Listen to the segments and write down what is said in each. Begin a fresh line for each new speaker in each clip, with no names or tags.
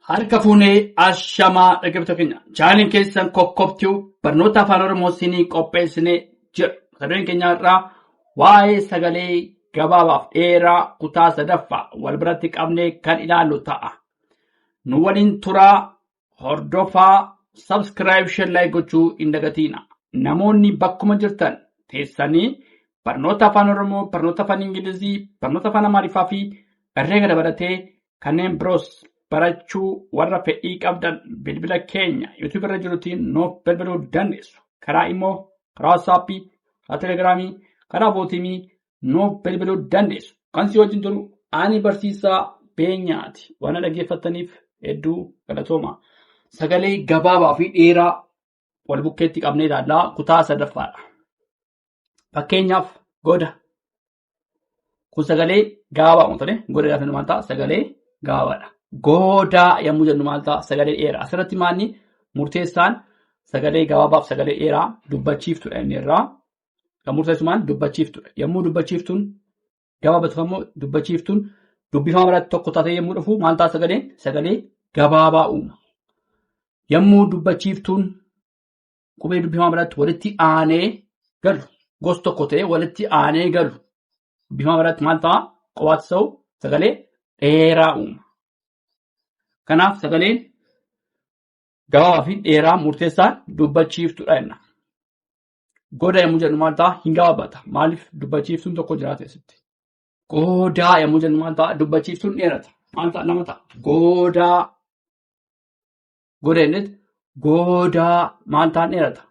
Harka fuunee ashamaa dhaggeeffattoota keenya. Chaanaliin keessan kokkobtuu barnoota afaan Oromoo isinii qopheessinee jira. Sadareen keenya irraa waa'ee sagalee gabaabaaf dheeraa kutaa 3ffaa wal biratti qabnee kan ilaallu ta'a. Nu waliin turaa, hordofaa, subscribe, share, like gochuu hin dagatiina. Namoonni bakkuma jirtan teessanii barnoota afaan Oromoo, barnoota afaan Ingilizii, barnoota afaan Amaariffaa fi herreega dabalatee kanneen biroos barachuu warra fedhii qabdan bilbila keenya YouTube irra jirutiin nuuf bilbiluu dandeessu. Karaa immoo karaa WhatsAppii, karaa Telegiraamii, karaa Vootimii nuuf bilbiluu dandeessu. Kan si wajjin jiru ani barsiisaa Beenyaati. Waan dhaggeeffattaniif hedduu galatooma. Sagalee gabaabaa fi dheeraa wal bukkeetti qabnee ilaallaa kutaa 3ffaadha. Fakkeenyaaf goda. Kun sagalee gabaabaa uummatanii goda gaafa nu maal ta'a sagalee gabaabaadha. Godaa yommuu jennu maal ta'a sagalee dheeraa. Asirratti maalni murteessaan sagalee gabaabaaf sagalee dheeraa dubbachiiftudha inni irraa. Kan murteessu maal dubbachiiftudha. Yommuu dubbachiiftuun gabaabatu immoo dubbachiiftuun dubbifama biratti tokko taatee yommuu dhufu maal ta'a sagalee gabaabaa uuma. Yommuu dubbachiiftuun qubee dubbifama biratti walitti aanee galu gosa tokko ta'ee walitti aanee galu dubbifama biratti maal ta'a qofaatti ta'u sagalee dheeraa uuma. Kanaaf sagaleen gabaabaa fi dheeraa murteessaan dubbachiiftudha jenna. Goda yommuu jennu maal ta'a hin gabaabata. Maaliif dubbachiiftuun tokko jiraata asitti. Godaa yommuu jennu maal ta'a dubbachiiftuun dheerata. Maal ta'a lama ta'a. Godaa. Goda jennetti godaa maal ta'a dheerata.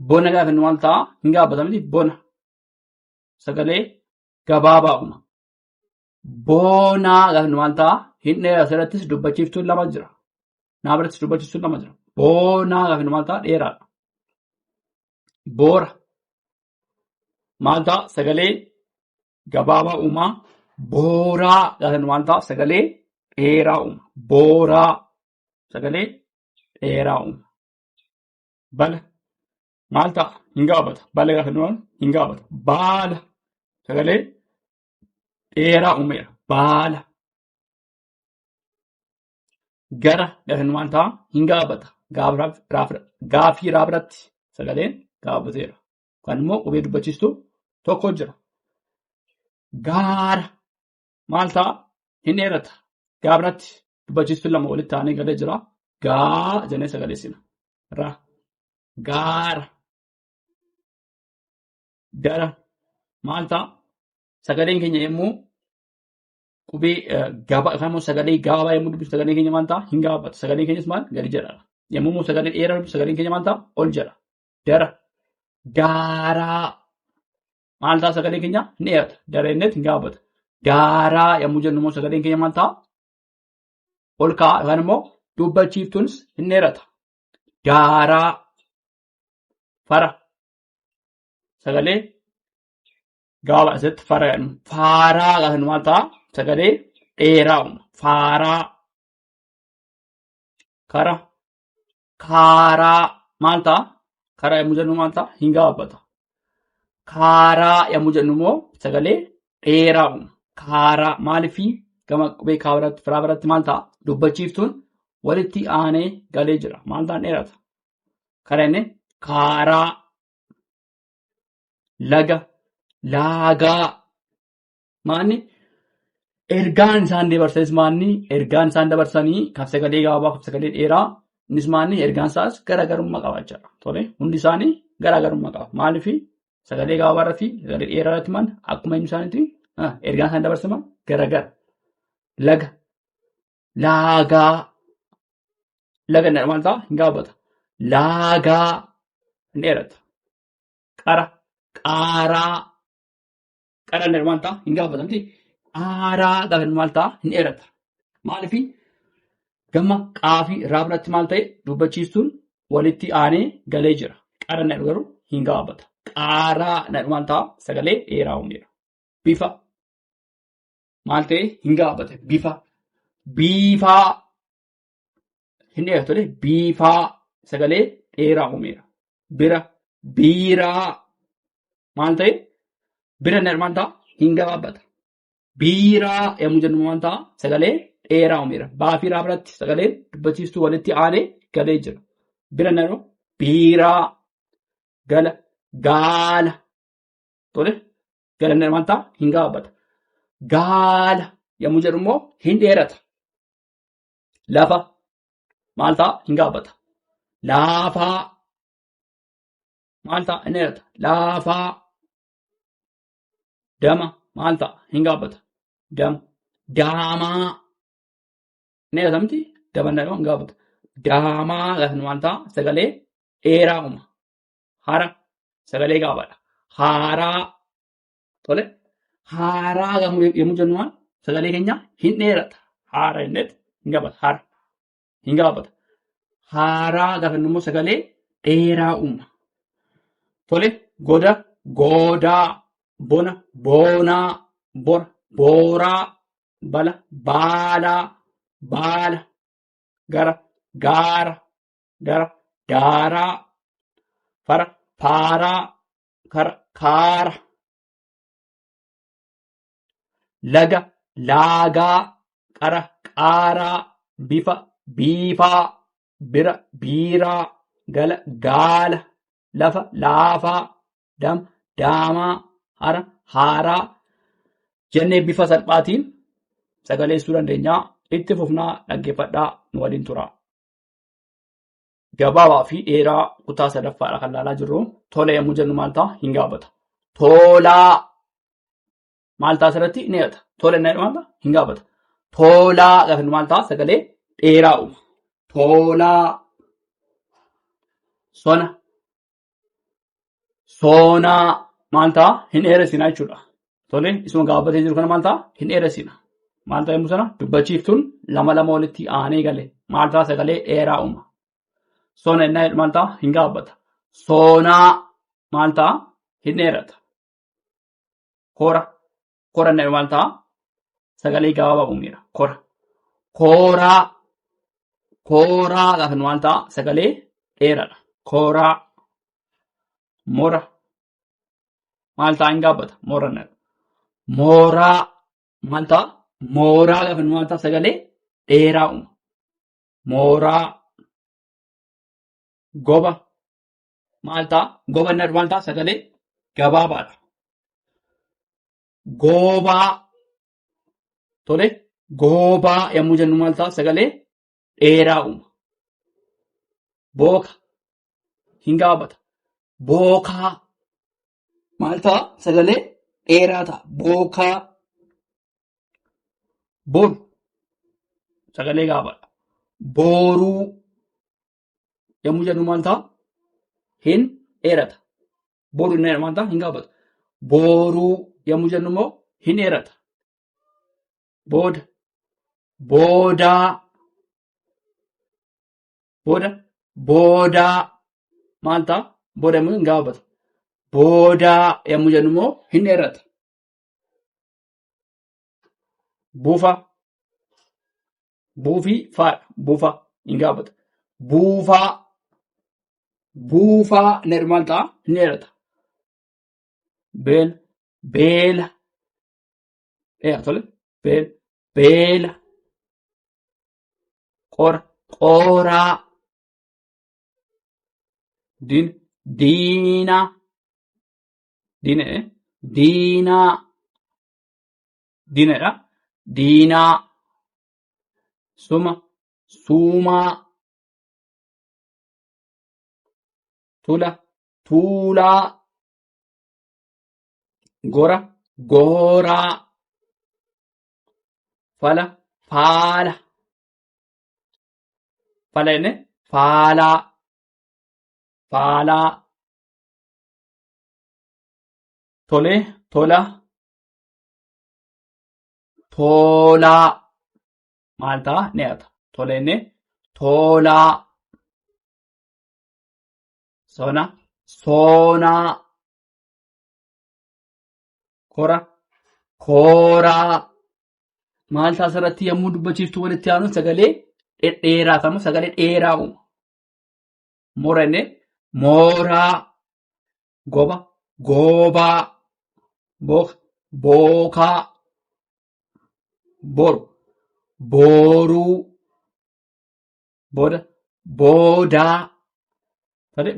Bona gaafa jennu maal ta'a hin gabaabata miti bona. Sagalee gabaabaa uuma. Boonaa gaafa jennu maal ta'a hin dheerata. Asirrattis dubbachiiftuun lama jira. Naabirattis dubbachiiftuun lama jira. Boonaa gaafa jennu maal ta'a dheeraadha. Boora. Maal ta'a sagalee gabaabaa uumaa. Booraa gaafa jennu maal ta'a sagalee dheeraa uuma. Booraa sagalee dheeraa uuma. Bala. Maal ta'a hin gabaabata. Bala gaafa jennu hin gabaabata. Baala sagalee dheeraa uumeera. Baala. Gara gaafa jennu maal ta'a hin gabaabata. Gaafii raabiratti sagaleen gabaabateera. Kan immoo qubee dubbachiistu tokko jira. Gaara maal ta'a hin dheerata. Gaabiratti dubbachiistuun lama walitti aanee galee jira. Gaa jennee sagaleessina. Gaara. Gara maal ta'a sagaleen keenya yommuu qubee gabaa sagalee gabaabaa yommuu dubbisu sagaleen keenya maal ta'a hin gabaabatu. Sagaleen keenyas maal gadi jedha. Yommuu sagalee dheeraa dubbisu sagaleen keenya maal ta'a ol jedha. Dara. Daaraa. Maal ta'a sagaleen keenya hin dheerata. Dara innis hin gabaabata. Daaraa yommuu jennu immoo sagaleen keenya maal ta'a ol ka'a. Yookaan immoo dubbachiiftuunis hin dheerata. Daaraa. Fara. Sagalee gabaabaa asitti fara jedhamu. Faaraa gaafa jennu maal ta'a sagalee dheeraa uuma. Faaraa. Kara. Kaaraa maal ta'a? Karaa yommuu jennu maal ta'a hin gabaabata. Kaaraa yommuu jennu immoo sagalee dheeraa uuma. Kaaraa maaliifi gama qubee firaa biratti maal ta'a dubbachiiftuun walitti aanee galee jira. Maal ta'an dheerata. Karaa inni kaaraa. Laga. Laagaa. Maanni ergaan isaan dabarsanis maanni ergaan isaan dabarsanii kaf sagalee gabaabaa kaf sagalee dheeraa innis maanni ergaan isaas garaagarummaa qabaachaa. Tole hundi isaanii garaagarummaa qaba. Maaliifi sagalee gabaabaa irratti sagalee dheeraa irratti maal akkuma inni isaaniitti ergaan isaan dabarsaman garaagara. Laga. Laagaa. Laga inni maal ta'a hin gabaabata. Laagaa hin dheerata. Qara. Qaaraa. Qara inni maal ta'a hin gabaabata miti. Aaraa gaafa inni maal ta'a hin dheerata. Maaliifi gama qaafii raabiratti maal ta'e dubbachiistuun walitti aanee galee jira. Qara inni garuu hin gabaabata. Qaaraa inni maal ta'a sagalee dheeraa uumeera. Bifa. Maal ta'e hin gabaabate. Bifa. Biifaa. Hin dheeratu biifaa sagalee dheeraa uumeera. Bira. Biiraa. Maal ta'e bira inni maal ta'a hin gabaabata. Biiraa yommuu jennu maal ta'a sagalee dheeraa uumeera. Baafii raa biratti sagaleen dubbachiiftuu walitti aanee galee jira. Bira naannoo biiraa gala gaala. Tole galanni maal ta'a hin gaabbata. Gaala yommuu jedhu immoo hin dheerata. Lafa maal ta'a hin gaabbata. Laafaa maal ta'a hin dheerata. Laafaa dama maal ta'a hin gaabbata. Dama daamaa hin dheeratamti dabannadha hin gaabbata. Daamaa gaafa maal ta'a sagalee dheeraa uuma. Hara sagalee gaabadha. Haaraa tole haaraa yommuu jennu maal sagalee keenya hin dheerata. Haara hin dheerata hin gaabbata. Hara hin gaabbata. Haaraa gaafa immoo sagalee dheeraa uuma. Tole goda goodaa bona boonaa bora booraa bala baalaa baala gara gaara dara daaraa fara paaraa kara kaara laga laagaa qara qaaraa bifa biifaa bira biiraa gala gaala lafa laafaa dama daamaa hara haaraa jennee bifa salphaatiin sagaleessuu dandeenyaa. Itti fufnaa dhaggeeffadhaa nu waliin tura. Gabaabaa fi dheeraa kutaa sadaffaadha kan ilaalaa jirru. Tola yommuu jennu maal ta'a hin gaabbata. Tolaa maal ta'a asirratti ni dheerata. Tola inni maal ta'a hin gaabbata. Tolaa gaafa maal ta'a sagalee dheeraa uuma. Tolaa sona soonaa maal ta'a hin dheeressina jechuudha. Tole isuma gaabbatee jiru kana maal ta'a hin dheeressina. Maal ta'a yommuu sana dubbachiiftuun lama walitti aanee gale maal ta'a sagalee dheeraa uuma. Sona inni maal ta'a hin gaabbata. Soonaa maal ta'a hin dheerata. Kora inni maal ta'a sagalee gabaabaa uumeera. Kooraa gaafa maal ta'a sagalee dheeraadha. Kooraa mora maal ta'a hin gaabbata. Mooraa maal ta'a mooraa gaafa maal ta'a sagalee dheeraa uuma. Mooraa goba maal ta'a goba inni maal ta'a sagalee gabaabaadha. Goobaa tole goobaa yommuu jennu maal ta'a sagalee dheeraa uuma. Booka hin gaabbata. Bookaa maal ta'a sagalee dheeraa ta'a. Bookaa boru sagalee gaabaadha. Booruu yommuu jennu maal ta'a hin dheerata. Boru inni maal ta'a hin gaabbata. Booruu yommuu jennu immoo hin dheerata. Booda boodaa boodaa maal ta'a booda immoo hin gaabbata. Boodaa yommuu jennu immoo hin dheerata. Buufa buufii faadha. Buufa hin gaabbata. Buufaa inni maal ta'a hin dheerata. Beela tole beela qooraa diinaa diinaa suumaa tuulaa gooraa faala inni faalaa tola toolaa maal ta'a ni dheerata. Tola inni toolaa soonaa kooraa maal ta'a asirratti yommuu dubbachiiftuu walitti aanu sagalee dhedheeraatamu sagalee dheeraa uuma. Mora inni mooraa goobaa bookaa boru booruu, booda boodaa,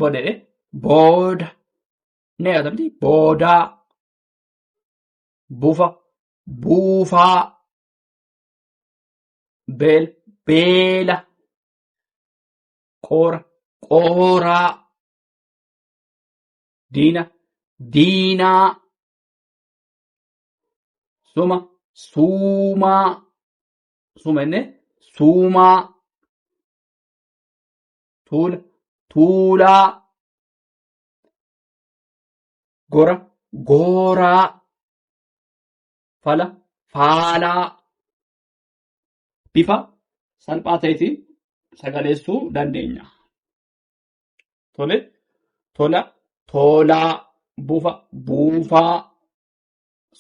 booda booda nee atamti boodaa, bufa buufaa, beela, qoora qooraa, diinaa, suma suumaa, suumaa, tuulaa, gora gooraa, faalaa. Bifa salphaa ta'eetiin sagaleessuu dandeenya. Tola, tolaa, bufa buufaa,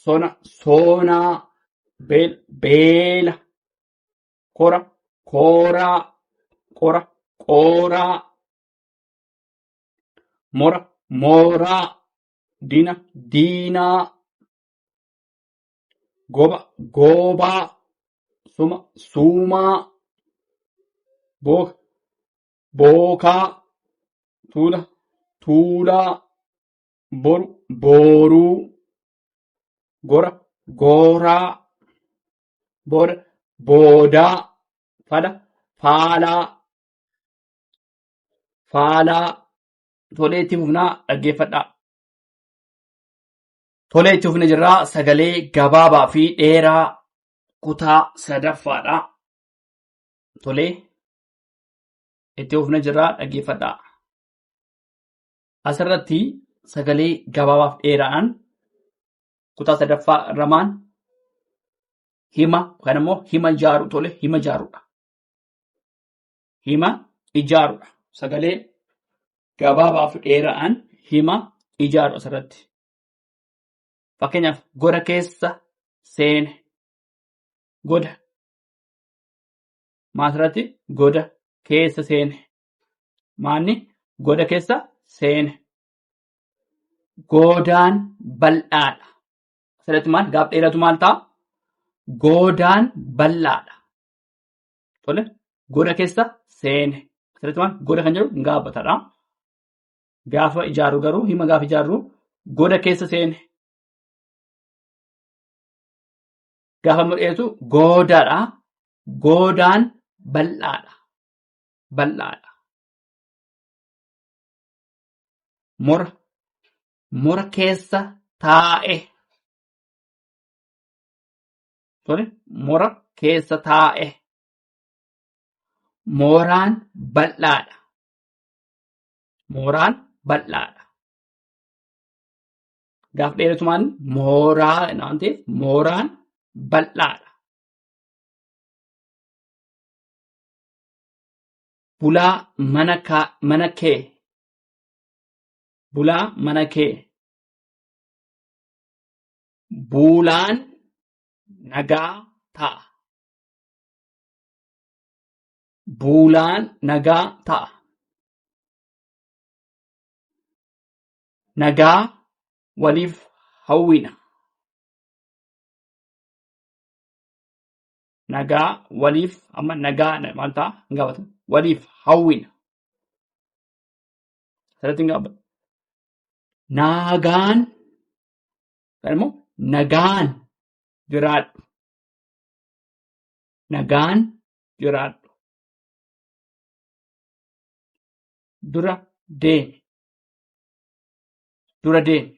sona soonaa, beela, kora kooraa, qora qooraa, mora mooraa, diinaa, goba goobaa, suma suumaa, bookaa, tuulaa, boru booruu, gora gooraa, booda boodaa, faalaa. Tolee itti fufnaa dhaggeeffadhaa. Tolee itti fufne jirraa sagalee gabaabaa fi dheeraa kutaa sadaffaadha. Tolee itti fufne jirraa dhaggeeffadhaa. Asirratti sagalee gabaabaaf dheeraan kutaa sadaffaa ramaan hima yookaan immoo hima ijaaru. Tole hima ijaaruudha. Hima ijaaruudha. Sagalee gabaabaaf dheeraan hima ijaaru asirratti. Fakkeenyaaf goda keessa seene. Goda maasirratti goda keessa seene. Maanni goda keessa seene. Godaan bal'aadha. Asirratti maal gaaf dheeratu maal ta'a? Godaan bal'aadha. Tole goda keessa seene. Asirratti maal goda kan jedhu gaabbatadha. Gaafa ijaaru garuu hima gaafa ijaarru goda keessa seene. Gaafa mul'atu godaadha. Godaan bal'aadha. Bal'aadha. Mora keessa taa'e. Tole mora keessa taa'e. Mooraan bal'aadha. Mooraan bal'aadha. Gaafa dheeratu maal mooraa waan ta'eef mooraan bal'aadha. Bulaa mana kee. Bulaa mana kee. Buulaan nagaa ta'a. Buulaan nagaa ta'a. Nagaa waliif hawwina. Nagaa waliif amma nagaa maal ta'a hin gaafatu. Waliif hawwina. Asirratti hin gaafatu. Nagaan immoo nagaan jiraadhu. Nagaan jiraadhu. Dura deemi. Dura deemi.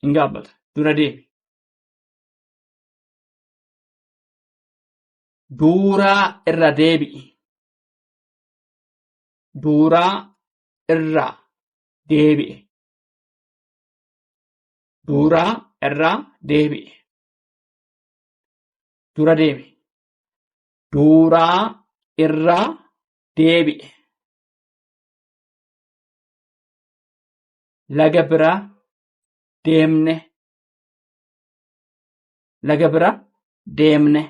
Hin gaabbatu. Dura deemi. Duuraa irra deebi'i. Duuraa irra deebi'e. Duuraa irra deebi'e. Dura deemi. Duuraa irra deebi'e. Laga bira deemne. Laga bira deemne.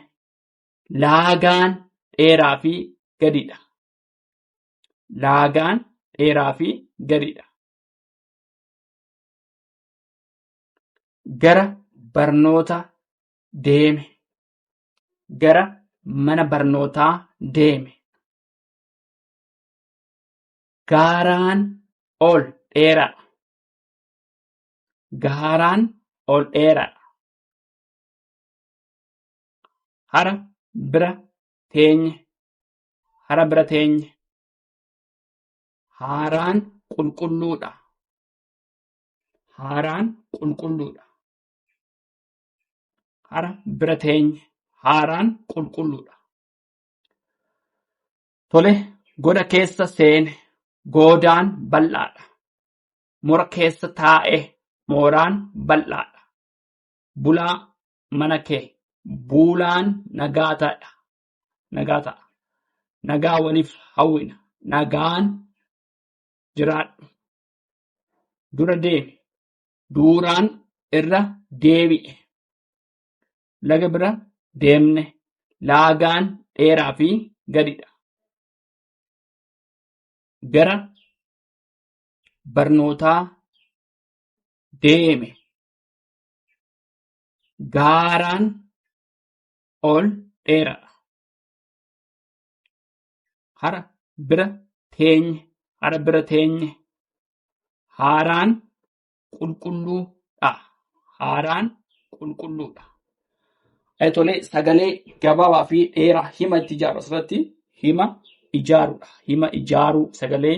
Laagaan dheeraa fi gadiidha. Laagaan dheeraa fi gadiidha. Gara barnoota deeme. Gara mana barnootaa deeme. Gaaraan ol dheeraadha. Gaaraan ol dheeraadha. Hara bira teenye. Hara bira teenye. Haaraan qulqulluudha. Haaraan qulqulluudha. Hara bira teenye. Haaraan qulqulluudha. Tole, goda keessa seene. Goodaan bal'aadha. Mora keessa taa'e. Mooraan bal'aadha. Bulaa mana kee. Buulaan nagaa ta'a. Nagaa ta'a. Nagaa waliif hawwina. Nagaan jiraadhu. Dura deemi. Duuraan irra deebi'e. Laga bira deemne. Laagaan dheeraa fi gadidha. Gara barnootaa deeme. Gaaraan ol dheeraadha. Hara bira teenye. Hara bira teenye. Haaraan qulqulluudha. Haaraan qulqulluudha. Tole, sagalee gabaabaa fi dheeraa hima itti ijaaru asirratti hima ijaaruudha. Hima ijaaruu sagalee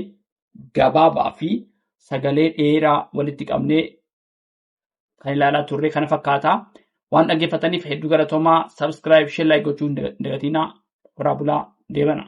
gabaabaa fi sagalee dheeraa walitti qabnee kan ilaalaa turre kana fakkaata. Waan dhaggeeffataniif hedduu galatoomaa. Subscribe, share, like gochuu hin dagatinaa. Horaa bulaa deebana.